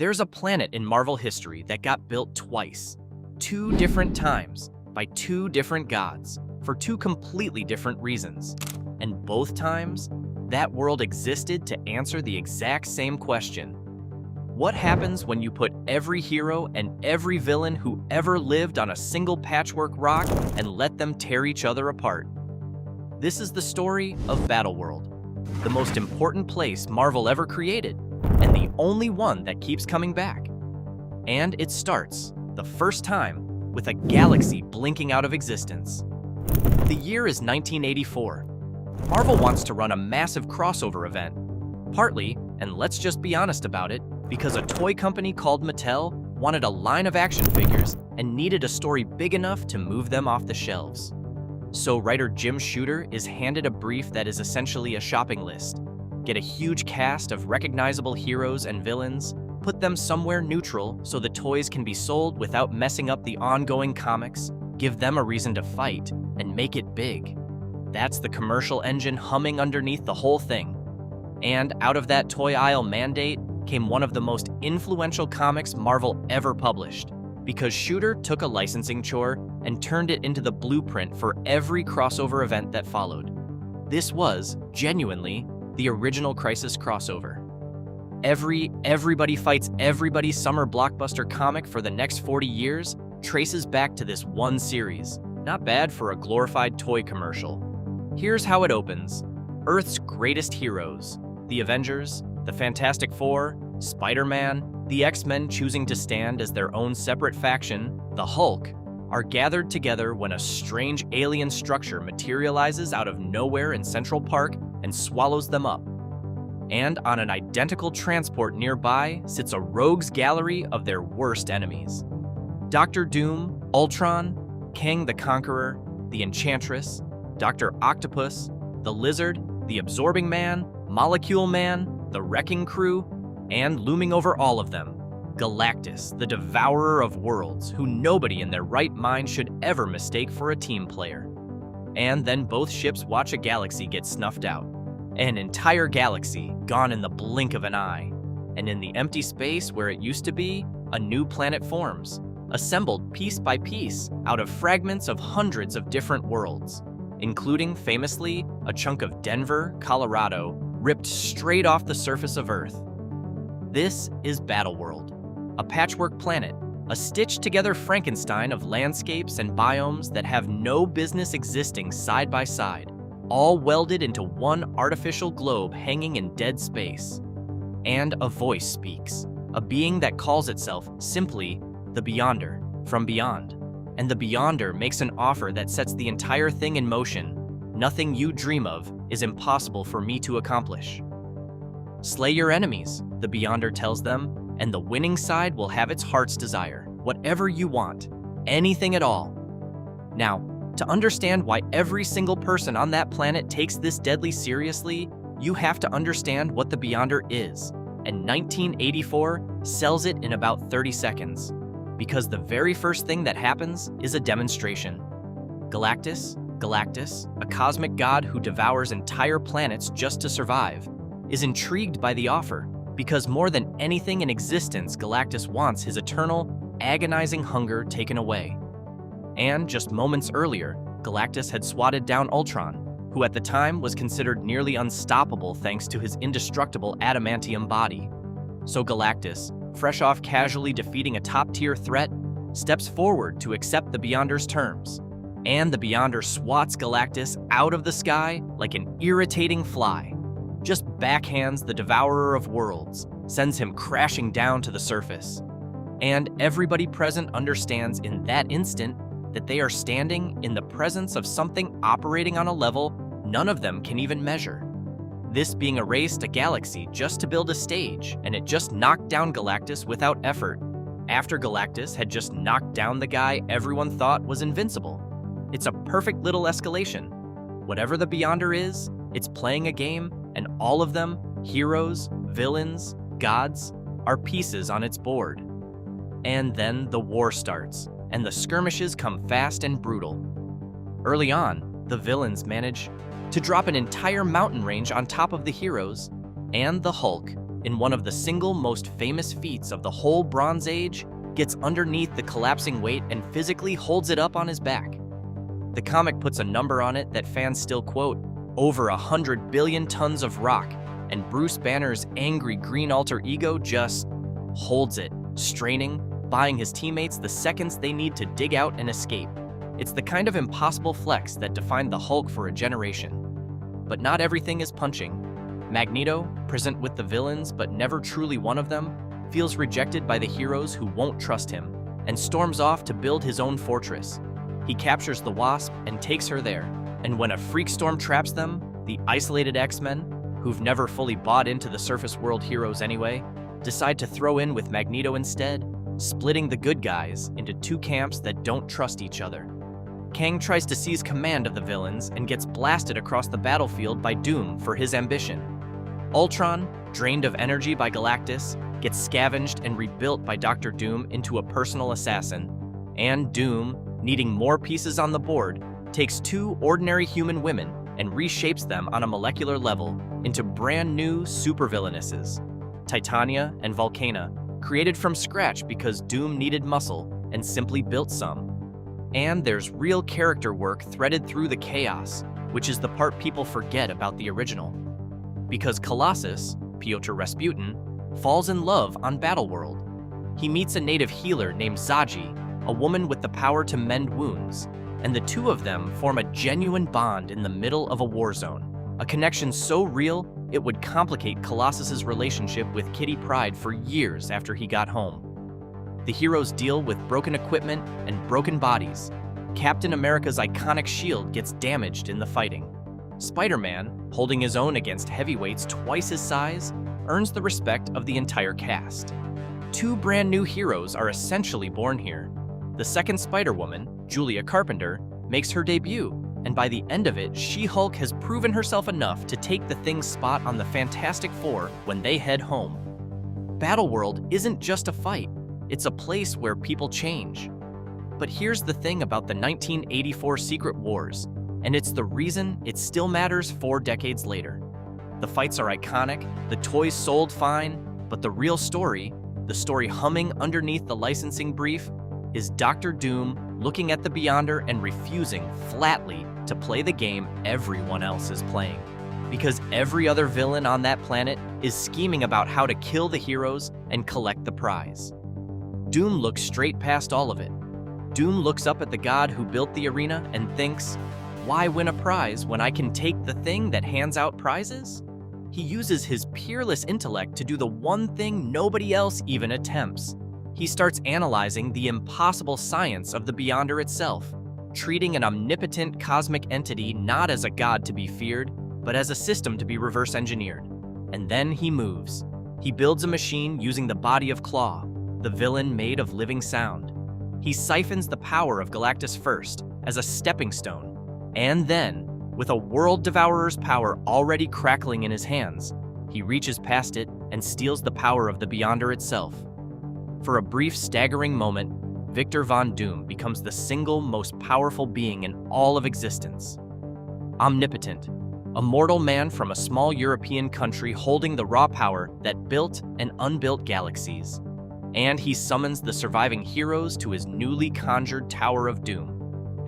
There's a planet in Marvel history that got built twice, 2 different times, by 2 different gods, for 2 completely different reasons. And both times, that world existed to answer the exact same question. What happens when you put every hero and every villain who ever lived on a single patchwork rock and let them tear each other apart? This is the story of Battleworld, the most important place Marvel ever created, and the only one that keeps coming back. And it starts, the first time, with a galaxy blinking out of existence. The year is 1984. Marvel wants to run a massive crossover event, partly, and let's just be honest about it, because a toy company called Mattel wanted a line of action figures and needed a story big enough to move them off the shelves. So writer Jim Shooter is handed a brief that is essentially a shopping list. Get a huge cast of recognizable heroes and villains, put them somewhere neutral so the toys can be sold without messing up the ongoing comics, give them a reason to fight, and make it big. That's the commercial engine humming underneath the whole thing. And out of that toy aisle mandate came one of the most influential comics Marvel ever published, because Shooter took a licensing chore and turned it into the blueprint for every crossover event that followed. This was, genuinely, the original Crisis crossover. Everybody Fights Everybody summer blockbuster comic for the next 40 years traces back to this one series. Not bad for a glorified toy commercial. Here's how it opens. Earth's greatest heroes, the Avengers, the Fantastic Four, Spider-Man, the X-Men choosing to stand as their own separate faction, the Hulk, are gathered together when a strange alien structure materializes out of nowhere in Central Park and swallows them up. And on an identical transport nearby sits a rogues gallery of their worst enemies. Dr. Doom, Ultron, Kang the Conqueror, the Enchantress, Dr. Octopus, the Lizard, the Absorbing Man, Molecule Man, the Wrecking Crew, and looming over all of them, Galactus, the Devourer of Worlds, who nobody in their right mind should ever mistake for a team player. And then both ships watch a galaxy get snuffed out. An entire galaxy gone in the blink of an eye. And in the empty space where it used to be, a new planet forms, assembled piece by piece out of fragments of hundreds of different worlds, including, famously, a chunk of Denver, Colorado, ripped straight off the surface of Earth. This is Battleworld, a patchwork planet, a stitched-together Frankenstein of landscapes and biomes that have no business existing side by side, all welded into one artificial globe hanging in dead space. And a voice speaks, a being that calls itself simply the Beyonder, from beyond. And the Beyonder makes an offer that sets the entire thing in motion. Nothing you dream of is impossible for me to accomplish. Slay your enemies, the Beyonder tells them, and the winning side will have its heart's desire, whatever you want, anything at all. Now, to understand why every single person on that planet takes this deadly seriously, you have to understand what the Beyonder is, and 1984 sells it in about 30 seconds. Because the very first thing that happens is a demonstration. Galactus, a cosmic god who devours entire planets just to survive, is intrigued by the offer because more than anything in existence, Galactus wants his eternal, agonizing hunger taken away. And just moments earlier, Galactus had swatted down Ultron, who at the time was considered nearly unstoppable thanks to his indestructible adamantium body. So Galactus, fresh off casually defeating a top-tier threat, steps forward to accept the Beyonder's terms. And the Beyonder swats Galactus out of the sky like an irritating fly. Just backhands the Devourer of Worlds, sends him crashing down to the surface. And everybody present understands in that instant that they are standing in the presence of something operating on a level none of them can even measure. This being erased a galaxy just to build a stage, and it just knocked down Galactus without effort, after Galactus had just knocked down the guy everyone thought was invincible. It's a perfect little escalation. Whatever the Beyonder is, it's playing a game, and all of them, heroes, villains, gods, are pieces on its board. And then the war starts, and the skirmishes come fast and brutal. Early on, the villains manage to drop an entire mountain range on top of the heroes, and the Hulk, in one of the single most famous feats of the whole Bronze Age, gets underneath the collapsing weight and physically holds it up on his back. The comic puts a number on it that fans still quote, over 100 billion tons of rock, and Bruce Banner's angry green alter ego just holds it, straining, buying his teammates the seconds they need to dig out and escape. It's the kind of impossible flex that defined the Hulk for a generation. But not everything is punching. Magneto, present with the villains but never truly one of them, feels rejected by the heroes who won't trust him, and storms off to build his own fortress. He captures the Wasp and takes her there, and when a freak storm traps them, the isolated X-Men, who've never fully bought into the surface world heroes anyway, decide to throw in with Magneto instead, splitting the good guys into two camps that don't trust each other. Kang tries to seize command of the villains and gets blasted across the battlefield by Doom for his ambition. Ultron, drained of energy by Galactus, gets scavenged and rebuilt by Dr. Doom into a personal assassin. And Doom, needing more pieces on the board, takes two ordinary human women and reshapes them on a molecular level into brand new supervillainesses, Titania and Volcana, created from scratch because Doom needed muscle and simply built some. And there's real character work threaded through the chaos, which is the part people forget about the original. Because Colossus, Pyotr Rasputin, falls in love on Battleworld. He meets a native healer named Zaji, a woman with the power to mend wounds, and the two of them form a genuine bond in the middle of a war zone, a connection so real it would complicate Colossus's relationship with Kitty Pryde for years after he got home. The heroes deal with broken equipment and broken bodies. Captain America's iconic shield gets damaged in the fighting. Spider-Man, holding his own against heavyweights twice his size, earns the respect of the entire cast. Two brand new heroes are essentially born here. The second Spider-Woman, Julia Carpenter, makes her debut, and by the end of it, She-Hulk has proven herself enough to take the Thing's spot on the Fantastic Four when they head home. Battleworld isn't just a fight, it's a place where people change. But here's the thing about the 1984 Secret Wars, and it's the reason it still matters 4 decades later. The fights are iconic, the toys sold fine, but the real story, the story humming underneath the licensing brief, is Dr. Doom looking at the Beyonder and refusing flatly to play the game everyone else is playing. Because every other villain on that planet is scheming about how to kill the heroes and collect the prize. Doom looks straight past all of it. Doom looks up at the god who built the arena and thinks, why win a prize when I can take the thing that hands out prizes? He uses his peerless intellect to do the one thing nobody else even attempts. He starts analyzing the impossible science of the Beyonder itself, treating an omnipotent cosmic entity not as a god to be feared, but as a system to be reverse engineered. And then he moves. He builds a machine using the body of Claw, the villain made of living sound. He siphons the power of Galactus first, as a stepping stone, and then, with a world devourer's power already crackling in his hands, he reaches past it and steals the power of the Beyonder itself. For a brief, staggering moment, Victor Von Doom becomes the single most powerful being in all of existence. Omnipotent, a mortal man from a small European country holding the raw power that built and unbuilt galaxies. And he summons the surviving heroes to his newly conjured Tower of Doom.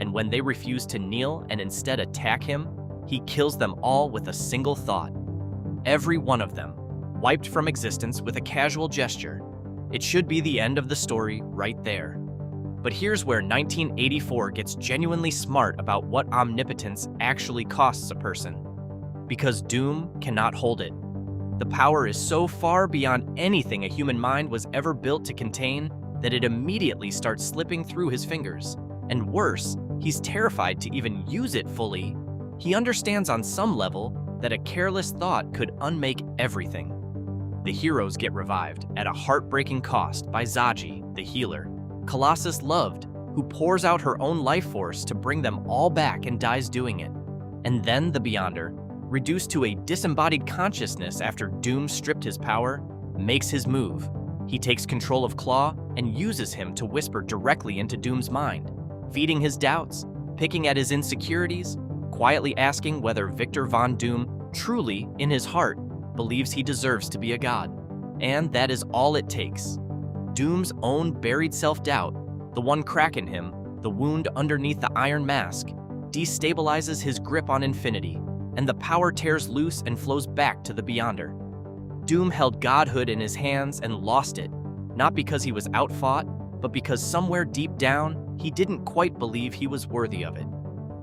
And when they refuse to kneel and instead attack him, he kills them all with a single thought. Every one of them, wiped from existence with a casual gesture. It should be the end of the story right there. But here's where 1984 gets genuinely smart about what omnipotence actually costs a person. Because Doom cannot hold it. The power is so far beyond anything a human mind was ever built to contain that it immediately starts slipping through his fingers. And worse, he's terrified to even use it fully. He understands on some level that a careless thought could unmake everything. The heroes get revived at a heartbreaking cost by Zaji, the healer, Colossus loved, who pours out her own life force to bring them all back and dies doing it. And then the Beyonder, reduced to a disembodied consciousness after Doom stripped his power, makes his move. He takes control of Claw and uses him to whisper directly into Doom's mind, feeding his doubts, picking at his insecurities, quietly asking whether Victor Von Doom truly, in his heart, believes he deserves to be a god. And that is all it takes. Doom's own buried self-doubt, the one crack in him, the wound underneath the iron mask, destabilizes his grip on infinity, and the power tears loose and flows back to the Beyonder. Doom held godhood in his hands and lost it, not because he was outfought, but because somewhere deep down, he didn't quite believe he was worthy of it.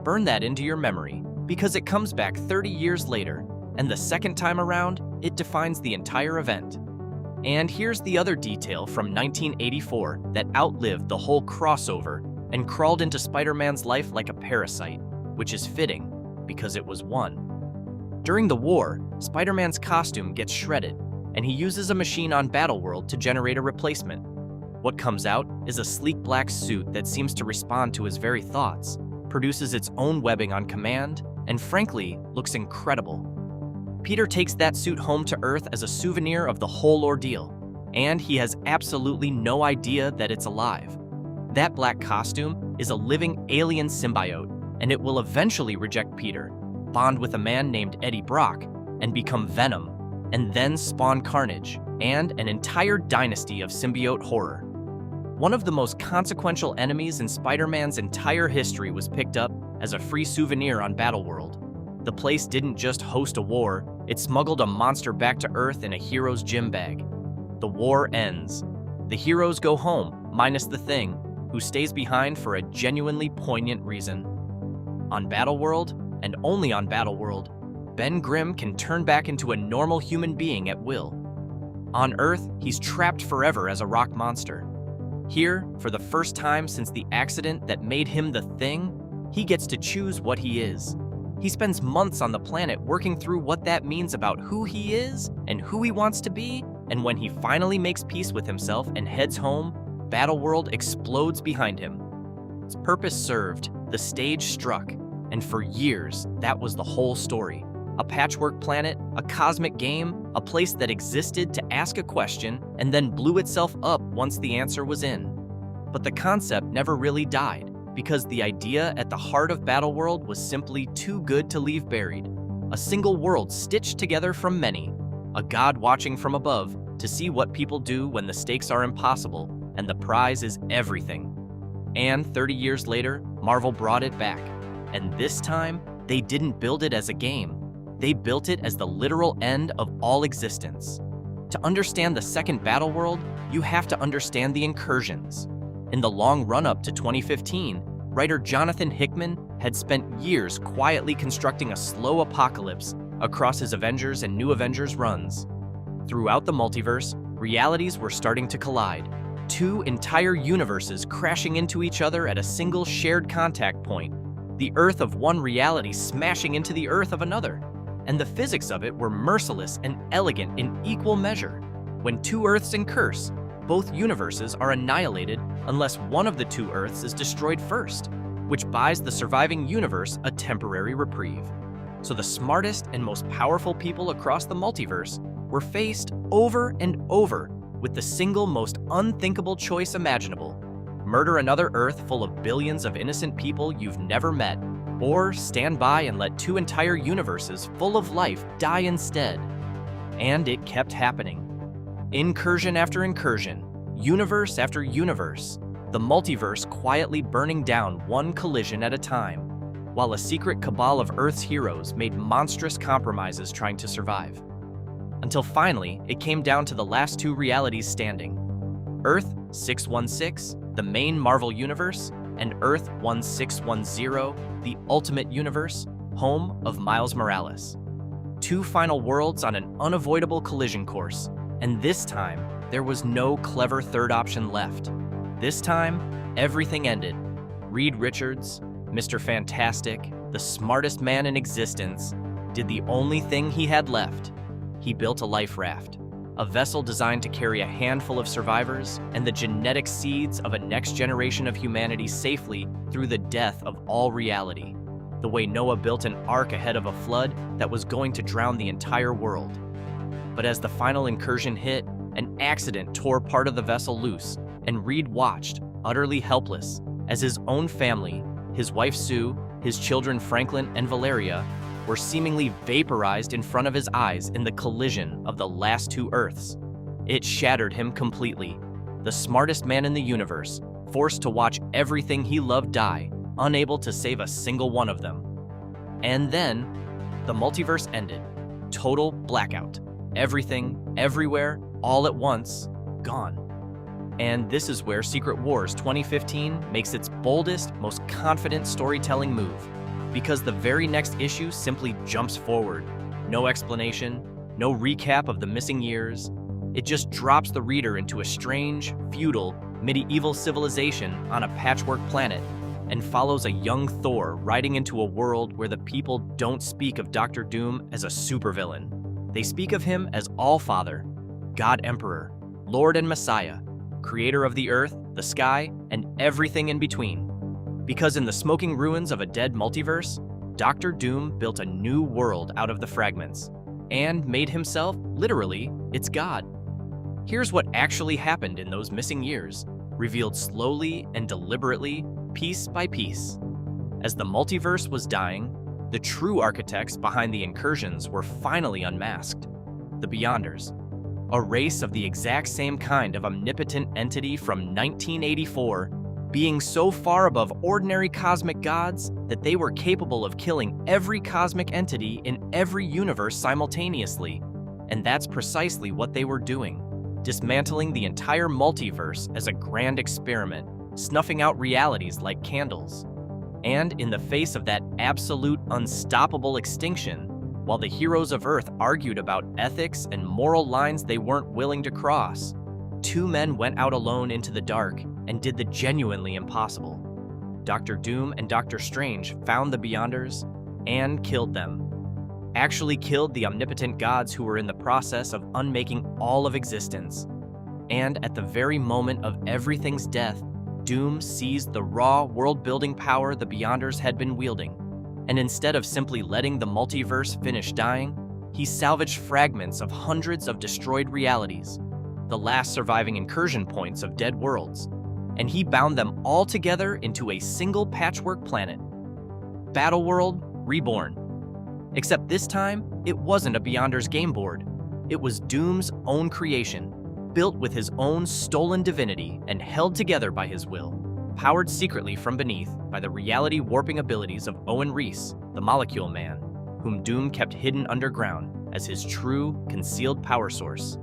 Burn that into your memory, because it comes back 30 years later, and the second time around, it defines the entire event. And here's the other detail from 1984 that outlived the whole crossover and crawled into Spider-Man's life like a parasite, which is fitting, because it was one. During the war, Spider-Man's costume gets shredded, and he uses a machine on Battleworld to generate a replacement. What comes out is a sleek black suit that seems to respond to his very thoughts, produces its own webbing on command, and frankly, looks incredible. Peter takes that suit home to Earth as a souvenir of the whole ordeal, and he has absolutely no idea that it's alive. That black costume is a living alien symbiote, and it will eventually reject Peter, bond with a man named Eddie Brock, and become Venom, and then spawn Carnage, and an entire dynasty of symbiote horror. One of the most consequential enemies in Spider-Man's entire history was picked up as a free souvenir on Battleworld. The place didn't just host a war, it smuggled a monster back to Earth in a hero's gym bag. The war ends. The heroes go home, minus the Thing, who stays behind for a genuinely poignant reason. On Battleworld, and only on Battleworld, Ben Grimm can turn back into a normal human being at will. On Earth, he's trapped forever as a rock monster. Here, for the first time since the accident that made him the Thing, he gets to choose what he is. He spends months on the planet working through what that means about who he is and who he wants to be, and when he finally makes peace with himself and heads home, Battleworld explodes behind him. Its purpose served, the stage struck, and for years, that was the whole story. A patchwork planet, a cosmic game, a place that existed to ask a question and then blew itself up once the answer was in. But the concept never really died, because the idea at the heart of Battleworld was simply too good to leave buried. A single world stitched together from many, a god watching from above to see what people do when the stakes are impossible and the prize is everything. And 30 years later, Marvel brought it back. And this time, they didn't build it as a game. They built it as the literal end of all existence. To understand the second Battleworld, you have to understand the incursions. In the long run-up to 2015, writer Jonathan Hickman had spent years quietly constructing a slow apocalypse across his Avengers and New Avengers runs. Throughout the multiverse, realities were starting to collide. Two entire universes crashing into each other at a single shared contact point. The Earth of one reality smashing into the Earth of another. And the physics of it were merciless and elegant in equal measure. When two Earths incurse, both universes are annihilated unless one of the two Earths is destroyed first, which buys the surviving universe a temporary reprieve. So the smartest and most powerful people across the multiverse were faced over and over with the single most unthinkable choice imaginable: murder another Earth full of billions of innocent people you've never met, or stand by and let two entire universes full of life die instead. And it kept happening. Incursion after incursion, universe after universe, the multiverse quietly burning down one collision at a time, while a secret cabal of Earth's heroes made monstrous compromises trying to survive. Until finally, it came down to the last two realities standing. Earth 616, the main Marvel universe, and Earth 1610, the Ultimate Universe, home of Miles Morales. Two final worlds on an unavoidable collision course, and this time, there was no clever third option left. This time, everything ended. Reed Richards, Mr. Fantastic, the smartest man in existence, did the only thing he had left. He built a life raft, a vessel designed to carry a handful of survivors and the genetic seeds of a next generation of humanity safely through the death of all reality, the way Noah built an ark ahead of a flood that was going to drown the entire world. But as the final incursion hit, an accident tore part of the vessel loose, and Reed watched, utterly helpless, as his own family, his wife Sue, his children Franklin and Valeria, were seemingly vaporized in front of his eyes in the collision of the last two Earths. It shattered him completely. The smartest man in the universe, forced to watch everything he loved die, unable to save a single one of them. And then, the multiverse ended. Total blackout. Everything, everywhere, all at once, gone. And this is where Secret Wars 2015 makes its boldest, most confident storytelling move. Because the very next issue simply jumps forward. No explanation, no recap of the missing years. It just drops the reader into a strange, feudal, medieval civilization on a patchwork planet and follows a young Thor riding into a world where the people don't speak of Dr. Doom as a supervillain. They speak of him as All-Father, God Emperor, Lord and Messiah, creator of the earth, the sky, and everything in between. Because in the smoking ruins of a dead multiverse, Dr. Doom built a new world out of the fragments and made himself, literally, its god. Here's what actually happened in those missing years, revealed slowly and deliberately, piece by piece. As the multiverse was dying, the true architects behind the incursions were finally unmasked. The Beyonders, a race of the exact same kind of omnipotent entity from 1984, being so far above ordinary cosmic gods that they were capable of killing every cosmic entity in every universe simultaneously. And that's precisely what they were doing, dismantling the entire multiverse as a grand experiment, snuffing out realities like candles. And in the face of that absolute unstoppable extinction, while the heroes of Earth argued about ethics and moral lines they weren't willing to cross, two men went out alone into the dark and did the genuinely impossible. Dr. Doom and Dr. Strange found the Beyonders and killed them. Actually killed the omnipotent gods who were in the process of unmaking all of existence. And at the very moment of everything's death, Doom seized the raw world-building power the Beyonders had been wielding. And instead of simply letting the multiverse finish dying, he salvaged fragments of hundreds of destroyed realities, the last surviving incursion points of dead worlds, and he bound them all together into a single patchwork planet. Battleworld Reborn. Except this time, it wasn't a Beyonders game board. It was Doom's own creation, built with his own stolen divinity and held together by his will, powered secretly from beneath by the reality-warping abilities of Owen Reese, the Molecule Man, whom Doom kept hidden underground as his true, concealed power source,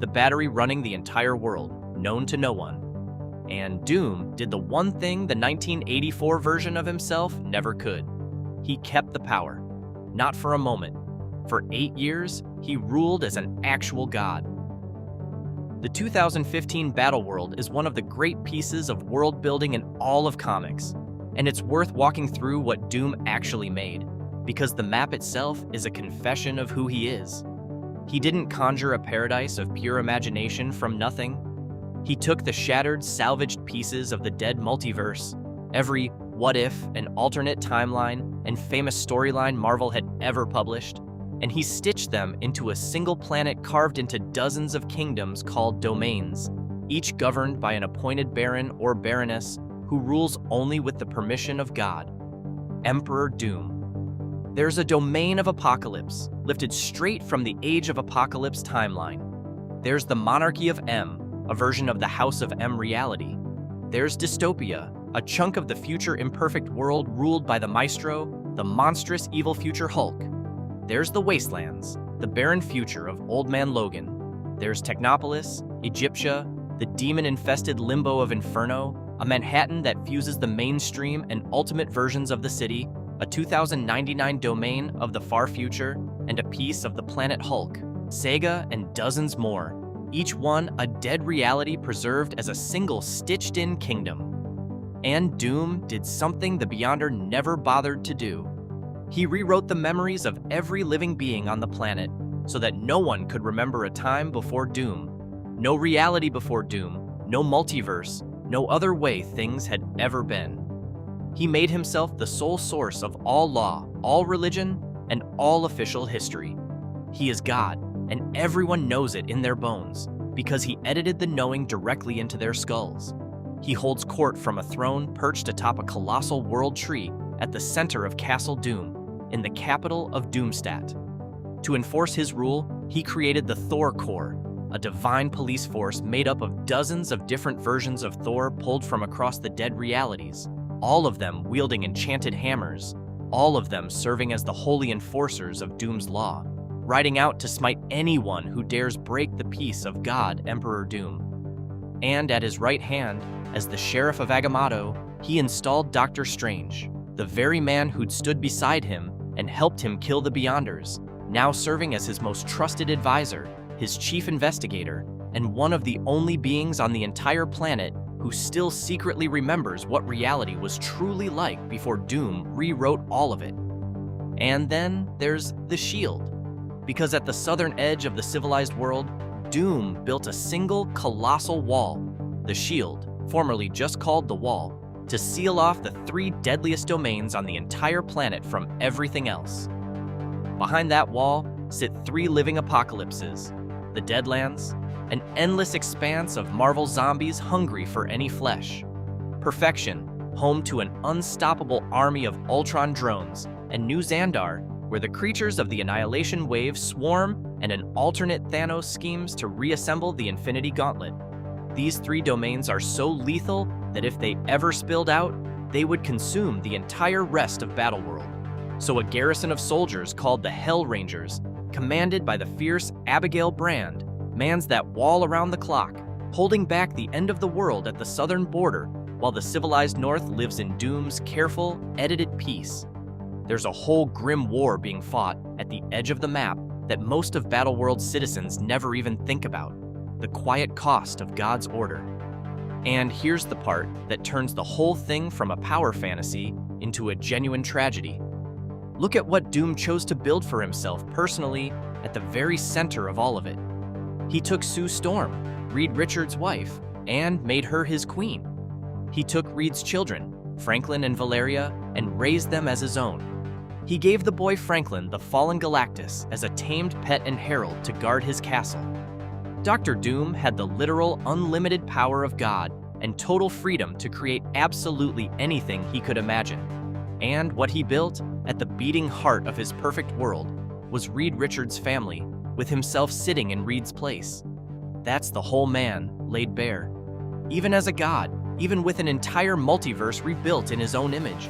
the battery running the entire world, known to no one. And Doom did the one thing the 1984 version of himself never could. He kept the power. Not for a moment. For 8 years, he ruled as an actual god. The 2015 Battleworld is one of the great pieces of world building in all of comics, and it's worth walking through what Doom actually made, because the map itself is a confession of who he is. He didn't conjure a paradise of pure imagination from nothing. He took the shattered, salvaged pieces of the dead multiverse, every what if and alternate timeline and famous storyline Marvel had ever published, and he stitched them into a single planet carved into dozens of kingdoms called domains, each governed by an appointed baron or baroness who rules only with the permission of God. Emperor Doom. There's a domain of Apocalypse, lifted straight from the Age of Apocalypse timeline. There's the Monarchy of M, a version of the House of M reality. There's Dystopia, a chunk of the future imperfect world ruled by the Maestro, the monstrous evil future Hulk. There's the Wastelands, the barren future of Old Man Logan. There's Technopolis, Egyptia, the demon-infested limbo of Inferno, a Manhattan that fuses the mainstream and ultimate versions of the city, a 2099 domain of the far future, and a piece of the planet Hulk, Sega, and dozens more, each one a dead reality preserved as a single stitched-in kingdom. And Doom did something the Beyonder never bothered to do. He rewrote the memories of every living being on the planet so that no one could remember a time before Doom. No reality before Doom, no multiverse, no other way things had ever been. He made himself the sole source of all law, all religion, and all official history. He is God, and everyone knows it in their bones because he edited the knowing directly into their skulls. He holds court from a throne perched atop a colossal world tree at the center of Castle Doom, in the capital of Doomstat. To enforce his rule, he created the Thor Core, a divine police force made up of dozens of different versions of Thor pulled from across the dead realities, all of them wielding enchanted hammers, all of them serving as the holy enforcers of Doom's law, riding out to smite anyone who dares break the peace of God, Emperor Doom. And at his right hand, as the Sheriff of Agamotto, he installed Doctor Strange, the very man who'd stood beside him and helped him kill the Beyonders, now serving as his most trusted advisor, his chief investigator, and one of the only beings on the entire planet who still secretly remembers what reality was truly like before Doom rewrote all of it. And then there's the Shield, because at the southern edge of the civilized world, Doom built a single colossal wall, the Shield, formerly just called the Wall, to seal off the 3 deadliest domains on the entire planet from everything else. Behind that wall sit 3 living apocalypses, the Deadlands, an endless expanse of Marvel zombies hungry for any flesh, Perfection, home to an unstoppable army of Ultron drones, and New Xandar, where the creatures of the Annihilation Wave swarm and an alternate Thanos schemes to reassemble the Infinity Gauntlet. These 3 domains are so lethal that if they ever spilled out, they would consume the entire rest of Battleworld. So a garrison of soldiers called the Hell Rangers, commanded by the fierce Abigail Brand, mans that wall around the clock, holding back the end of the world at the southern border, while the civilized North lives in Doom's careful, edited peace. There's a whole grim war being fought at the edge of the map that most of Battleworld's citizens never even think about: the quiet cost of God's order. And here's the part that turns the whole thing from a power fantasy into a genuine tragedy. Look at what Doom chose to build for himself personally at the very center of all of it. He took Sue Storm, Reed Richards' wife, and made her his queen. He took Reed's children, Franklin and Valeria, and raised them as his own. He gave the boy Franklin the fallen Galactus as a tamed pet and herald to guard his castle. Dr. Doom had the literal unlimited power of God and total freedom to create absolutely anything he could imagine. And what he built, at the beating heart of his perfect world, was Reed Richards' family, with himself sitting in Reed's place. That's the whole man, laid bare. Even as a god, even with an entire multiverse rebuilt in his own image,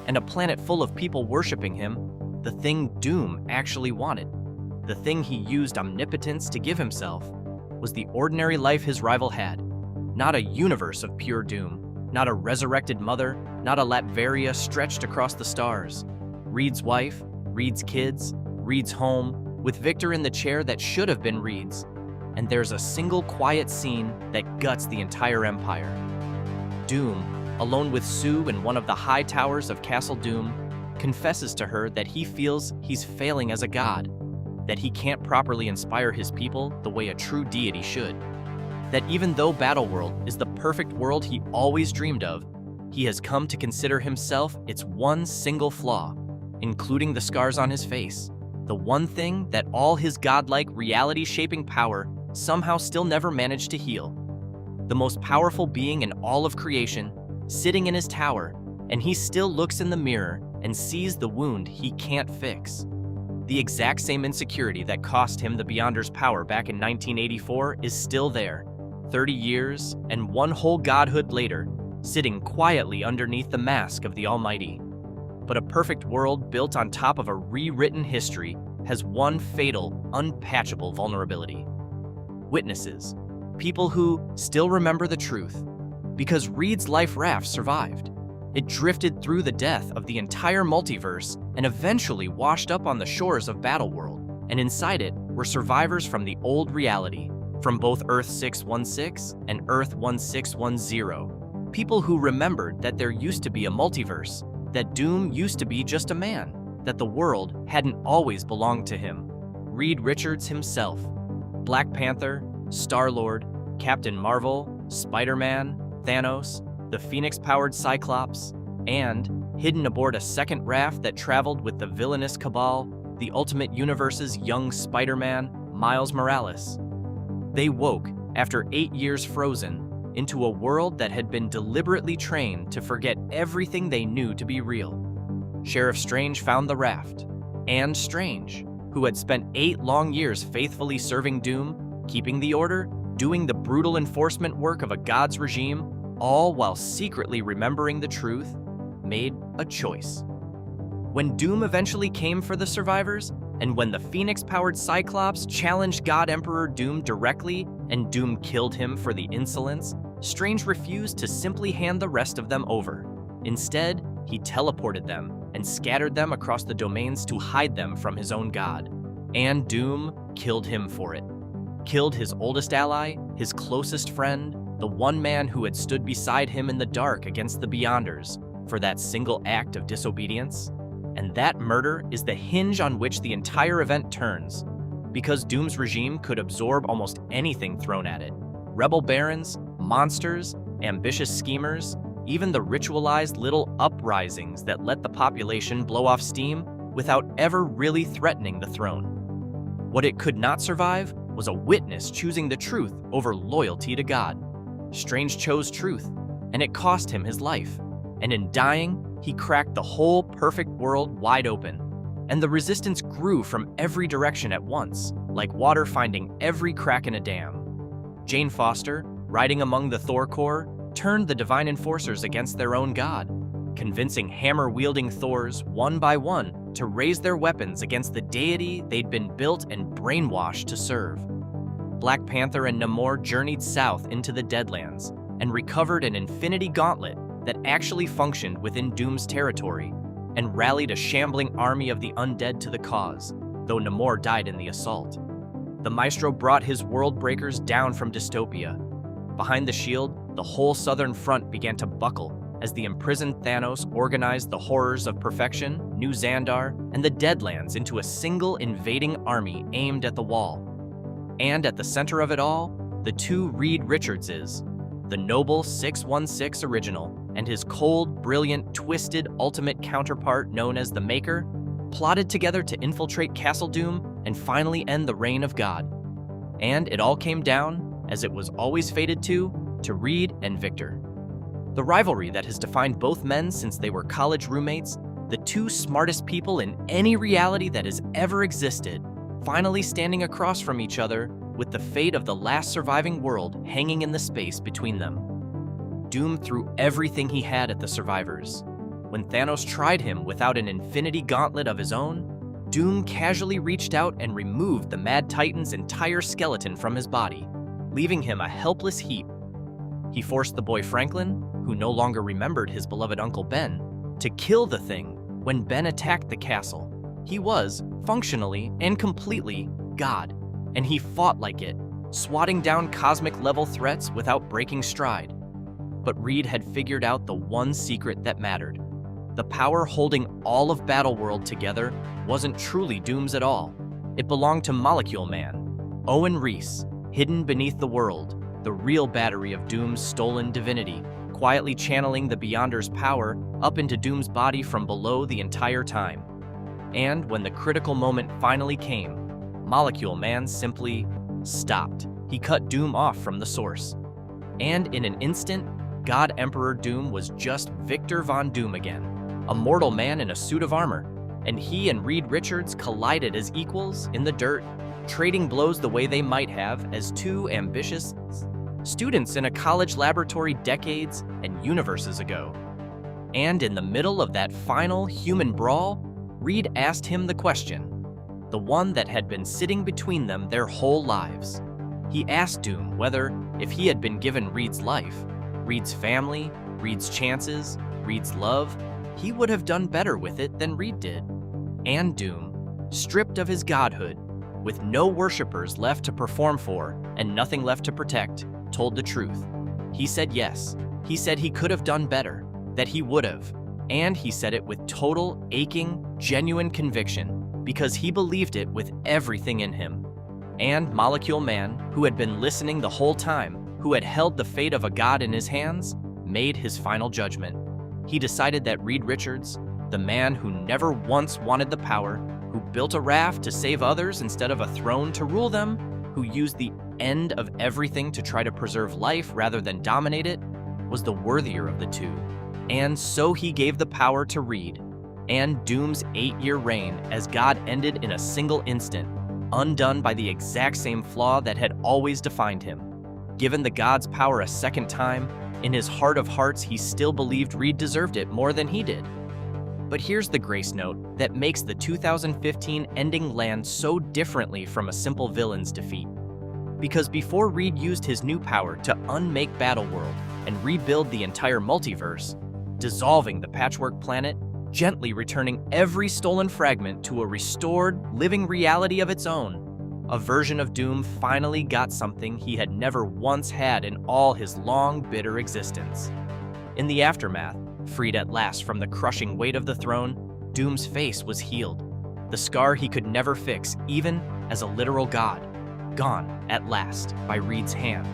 and a planet full of people worshiping him, the thing Doom actually wanted, the thing he used omnipotence to give himself, was the ordinary life his rival had. Not a universe of pure doom, not a resurrected mother, not a Latveria stretched across the stars. Reed's wife, Reed's kids, Reed's home, with Victor in the chair that should have been Reed's. And there's a single quiet scene that guts the entire empire. Doom, alone with Sue in one of the high towers of Castle Doom, confesses to her that he feels he's failing as a god, that he can't properly inspire his people the way a true deity should, that even though Battleworld is the perfect world he always dreamed of, he has come to consider himself its one single flaw, including the scars on his face, the one thing that all his godlike reality-shaping power somehow still never managed to heal. The most powerful being in all of creation, sitting in his tower, and he still looks in the mirror and sees the wound he can't fix. The exact same insecurity that cost him the Beyonder's power back in 1984 is still there, 30 years and one whole godhood later, sitting quietly underneath the mask of the Almighty. But a perfect world built on top of a rewritten history has one fatal, unpatchable vulnerability. Witnesses, people who still remember the truth, because Reed's life raft survived. It drifted through the death of the entire multiverse and eventually washed up on the shores of Battleworld, and inside it were survivors from the old reality, from both Earth 616 and Earth 1610. People who remembered that there used to be a multiverse, that Doom used to be just a man, that the world hadn't always belonged to him. Reed Richards himself, Black Panther, Star-Lord, Captain Marvel, Spider-Man, Thanos, the Phoenix-powered Cyclops, and, hidden aboard a second raft that traveled with the villainous Cabal, the Ultimate Universe's young Spider-Man, Miles Morales. They woke, after 8 years frozen, into a world that had been deliberately trained to forget everything they knew to be real. Sheriff Strange found the raft, and Strange, who had spent 8 long years faithfully serving Doom, keeping the order, doing the brutal enforcement work of a god's regime, all while secretly remembering the truth, made a choice. When Doom eventually came for the survivors, and when the Phoenix-powered Cyclops challenged God Emperor Doom directly and Doom killed him for the insolence, Strange refused to simply hand the rest of them over. Instead, he teleported them and scattered them across the domains to hide them from his own god. And Doom killed him for it. Killed his oldest ally, his closest friend, the one man who had stood beside him in the dark against the Beyonders, for that single act of disobedience. And that murder is the hinge on which the entire event turns, because Doom's regime could absorb almost anything thrown at it. Rebel barons, monsters, ambitious schemers, even the ritualized little uprisings that let the population blow off steam without ever really threatening the throne. What it could not survive was a witness choosing the truth over loyalty to God. Strange chose truth, and it cost him his life. And in dying, he cracked the whole perfect world wide open. And the resistance grew from every direction at once, like water finding every crack in a dam. Jane Foster, riding among the Thor Corps, turned the divine enforcers against their own god, convincing hammer-wielding Thors one by one to raise their weapons against the deity they'd been built and brainwashed to serve. Black Panther and Namor journeyed south into the Deadlands and recovered an infinity gauntlet that actually functioned within Doom's territory and rallied a shambling army of the undead to the cause, though Namor died in the assault. The Maestro brought his world breakers down from dystopia. Behind the shield, the whole southern front began to buckle as the imprisoned Thanos organized the horrors of perfection, New Xandar, and the Deadlands into a single invading army aimed at the wall. And at the center of it all, the two Reed Richardses, the noble 616 original and his cold, brilliant, twisted ultimate counterpart known as the Maker, plotted together to infiltrate Castle Doom and finally end the reign of God. And it all came down, as it was always fated to Reed and Victor. The rivalry that has defined both men since they were college roommates, the two smartest people in any reality that has ever existed, finally standing across from each other with the fate of the last surviving world hanging in the space between them. Doom threw everything he had at the survivors. When Thanos tried him without an infinity gauntlet of his own, Doom casually reached out and removed the Mad Titan's entire skeleton from his body, leaving him a helpless heap. He forced the boy Franklin, who no longer remembered his beloved Uncle Ben, to kill the thing when Ben attacked the castle. He was, functionally and completely, God, and he fought like it, swatting down cosmic-level threats without breaking stride. But Reed had figured out the one secret that mattered. The power holding all of Battleworld together wasn't truly Doom's at all. It belonged to Molecule Man, Owen Reese, hidden beneath the world, the real battery of Doom's stolen divinity, quietly channeling the Beyonder's power up into Doom's body from below the entire time. And when the critical moment finally came, Molecule Man simply stopped. He cut Doom off from the source. And in an instant, God Emperor Doom was just Victor Von Doom again, a mortal man in a suit of armor, and he and Reed Richards collided as equals in the dirt, trading blows the way they might have as two ambitious students in a college laboratory decades and universes ago. And in the middle of that final human brawl, Reed asked him the question, the one that had been sitting between them their whole lives. He asked Doom whether, if he had been given Reed's life, Reed's family, Reed's chances, Reed's love, he would have done better with it than Reed did. And Doom, stripped of his godhood, with no worshippers left to perform for and nothing left to protect, told the truth. He said yes. He said he could have done better, that he would have. And he said it with total, aching, genuine conviction, because he believed it with everything in him. And Molecule Man, who had been listening the whole time, who had held the fate of a god in his hands, made his final judgment. He decided that Reed Richards, the man who never once wanted the power, who built a raft to save others instead of a throne to rule them, who used the end of everything to try to preserve life rather than dominate it, was the worthier of the two. And so he gave the power to Reed, and Doom's 8-year reign as God ended in a single instant, undone by the exact same flaw that had always defined him. Given the god's power a second time, in his heart of hearts he still believed Reed deserved it more than he did. But here's the grace note that makes the 2015 ending land so differently from a simple villain's defeat. Because before Reed used his new power to unmake Battleworld and rebuild the entire multiverse, dissolving the patchwork planet, gently returning every stolen fragment to a restored, living reality of its own, a version of Doom finally got something he had never once had in all his long, bitter existence. In the aftermath, freed at last from the crushing weight of the throne, Doom's face was healed, the scar he could never fix even as a literal god, gone at last by Reed's hand.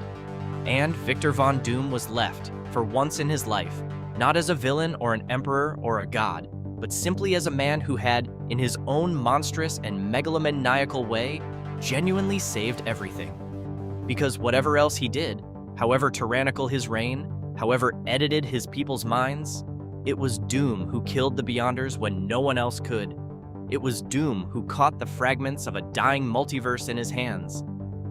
And Victor Von Doom was left, for once in his life, not as a villain or an emperor or a god, but simply as a man who had, in his own monstrous and megalomaniacal way, genuinely saved everything. Because whatever else he did, however tyrannical his reign, however edited his people's minds, it was Doom who killed the Beyonders when no one else could. It was Doom who caught the fragments of a dying multiverse in his hands.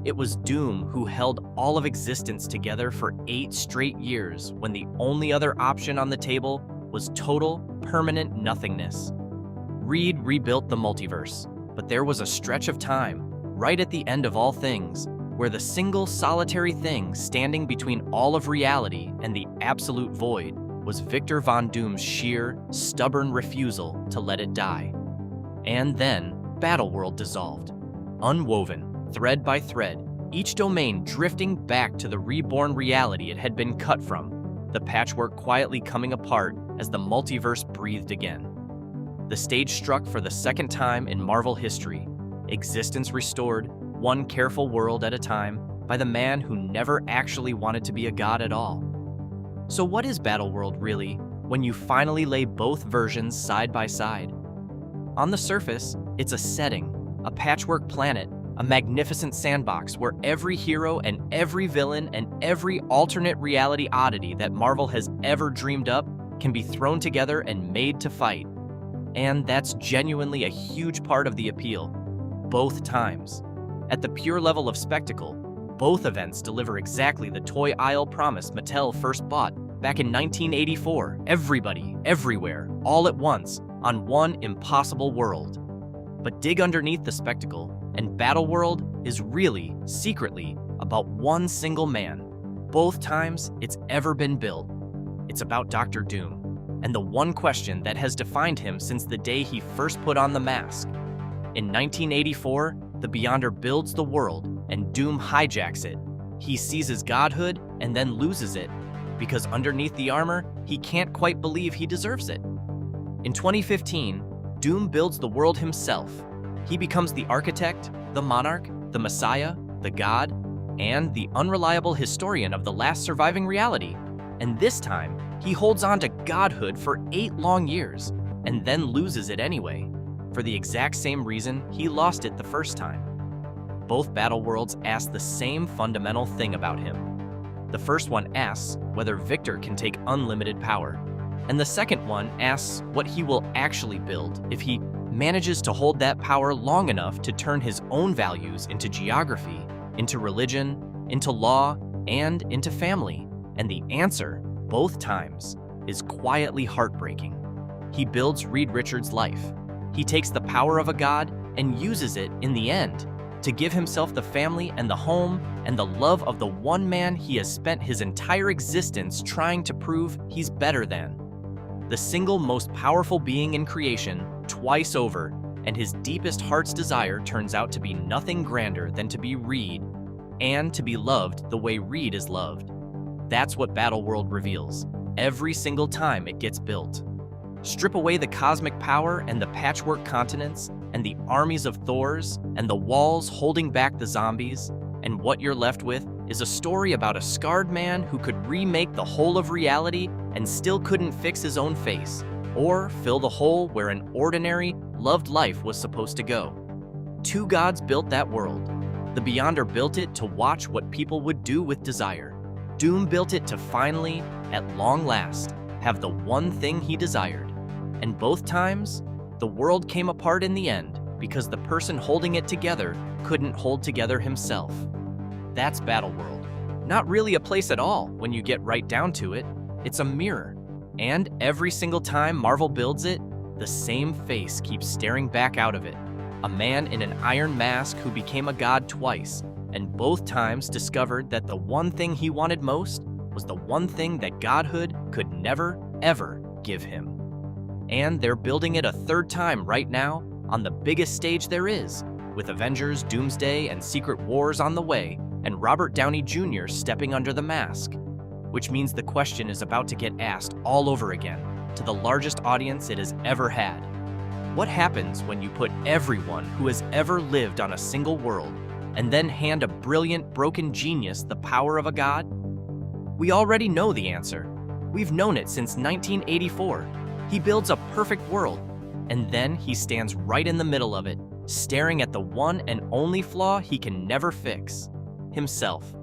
It was Doom who held all of existence together for 8 straight years when the only other option on the table was total, permanent nothingness. Reed rebuilt the multiverse, but there was a stretch of time, right at the end of all things, where the single solitary thing standing between all of reality and the absolute void was Victor Von Doom's sheer, stubborn refusal to let it die. And then, Battleworld dissolved. Unwoven, thread by thread, each domain drifting back to the reborn reality it had been cut from, the patchwork quietly coming apart as the multiverse breathed again. The stage struck for the second time in Marvel history, existence restored, one careful world at a time, by the man who never actually wanted to be a god at all. So what is Battleworld really, when you finally lay both versions side by side? On the surface, it's a setting, a patchwork planet, a magnificent sandbox where every hero and every villain and every alternate reality oddity that Marvel has ever dreamed up can be thrown together and made to fight. And that's genuinely a huge part of the appeal, both times. At the pure level of spectacle, both events deliver exactly the toy aisle promise Mattel first bought back in 1984. Everybody, everywhere, all at once, on one impossible world. But dig underneath the spectacle, and Battleworld is really, secretly, about one single man. Both times it's ever been built. It's about Dr. Doom, and the one question that has defined him since the day he first put on the mask. In 1984, the Beyonder builds the world, and Doom hijacks it. He seizes godhood and then loses it, because underneath the armor, he can't quite believe he deserves it. In 2015, Doom builds the world himself. He becomes the architect, the monarch, the messiah, the god, and the unreliable historian of the last surviving reality. And this time, he holds on to godhood for 8 long years, and then loses it anyway, for the exact same reason he lost it the first time. Both Battleworlds ask the same fundamental thing about him. The first one asks whether Victor can take unlimited power, and the second one asks what he will actually build if he manages to hold that power long enough to turn his own values into geography, into religion, into law, and into family. And the answer, both times, is quietly heartbreaking. He builds Reed Richards' life. He takes the power of a god and uses it in the end to give himself the family and the home and the love of the one man he has spent his entire existence trying to prove he's better than. The single most powerful being in creation, twice over, and his deepest heart's desire turns out to be nothing grander than to be Reed, and to be loved the way Reed is loved. That's what Battleworld reveals, every single time it gets built. Strip away the cosmic power and the patchwork continents, and the armies of Thors, and the walls holding back the zombies, and what you're left with is a story about a scarred man who could remake the whole of reality and still couldn't fix his own face, or fill the hole where an ordinary, loved life was supposed to go. 2 gods built that world. The Beyonder built it to watch what people would do with desire. Doom built it to finally, at long last, have the one thing he desired. And both times, the world came apart in the end, because the person holding it together couldn't hold together himself. That's Battleworld. Not really a place at all when you get right down to it. It's a mirror. And every single time Marvel builds it, the same face keeps staring back out of it. A man in an iron mask who became a god twice, and both times discovered that the one thing he wanted most was the one thing that godhood could never, ever give him. And they're building it a third time right now on the biggest stage there is, with Avengers, Doomsday, and Secret Wars on the way, and Robert Downey Jr. stepping under the mask. Which means the question is about to get asked all over again, to the largest audience it has ever had. What happens when you put everyone who has ever lived on a single world and then hand a brilliant, broken genius the power of a god? We already know the answer. We've known it since 1984. He builds a perfect world, and then he stands right in the middle of it, staring at the one and only flaw he can never fix: himself.